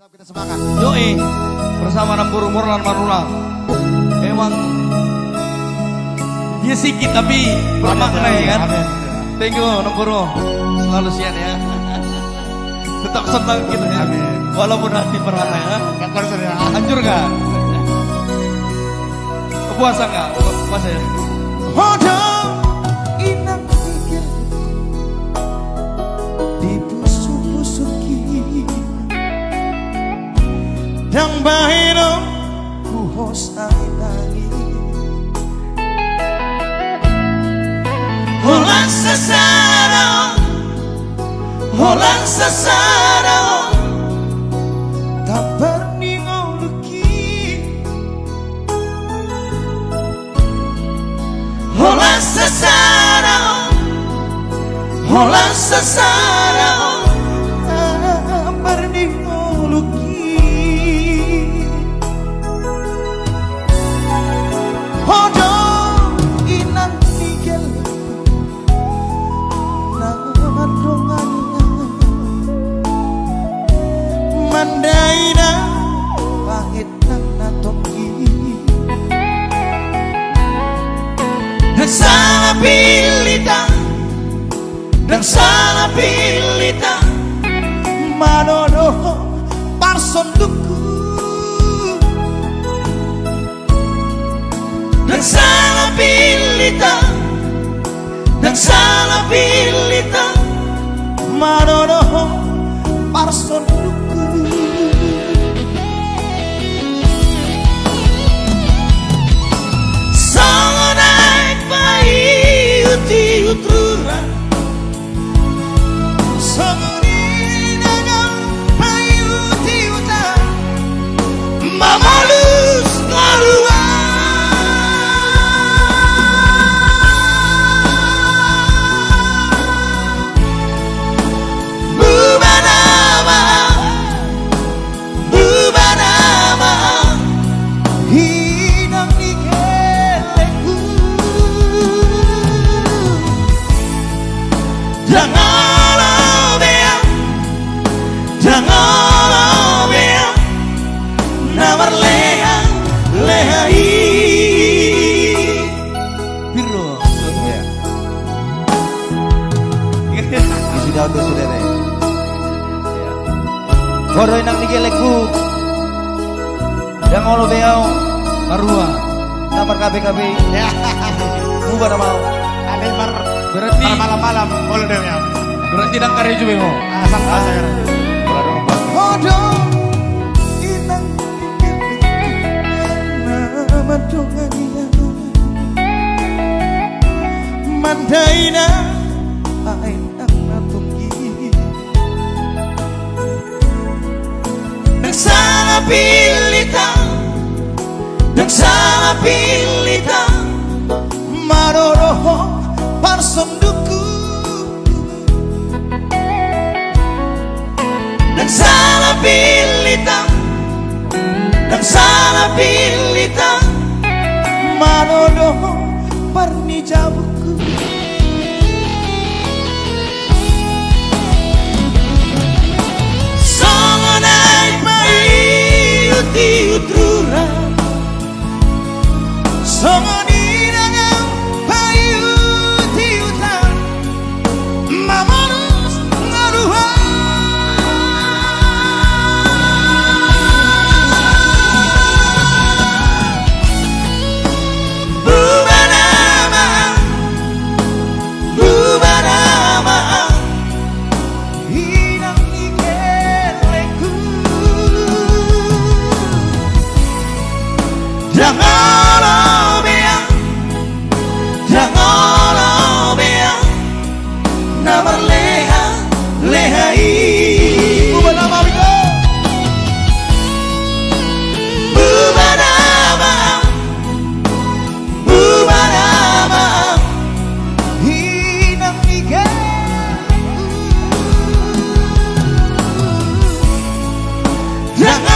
Kita semangat. Yoi, bersama Nambur Umur dan Maruna. Emang dia sedikit tapi bermakna ya kan. Amin. Thank you Nambur, selalu sian ya. Tetap senang gitu ya. Amin. Walaupun hati berat ya. Kan konser ya. Hancur gak? Puasa gak? Puasa ya? Hodong inang pikir di busuk-busuki yang bahino ku hostai lagi Holang sasarao tak berningoluki Holang sasarao tak berningoluki Hodong inang tigel Mandaina pahit nang natoki Dan salah pilita Manono parsonduku Dan salah pilita Manono parsonduku Sangonai pai uti utrura Sangoni dagang pai uti uta Mamalus ngarua Sudah untuk saudara. Kodoy nang nigelekku, yang ngolo beau, Marua. namar KBKB. Bukan mau. Berarti Malam-malam holder ya. berarti nang karya juga mau. Asal saya. Kodong inang nigelekku, nama dongania. Mandaina ain Dan salah pilita Maroro parsonduku Dan salah pilita Maroro parnijabuku Songonai pai uti utrura Songoni dagang payu tiutan Mamarus ngaruha Bubarama Hinang nikeleku Jangan bea Namar lehai Bubarama wiko Bubarama Hinang ike Jangan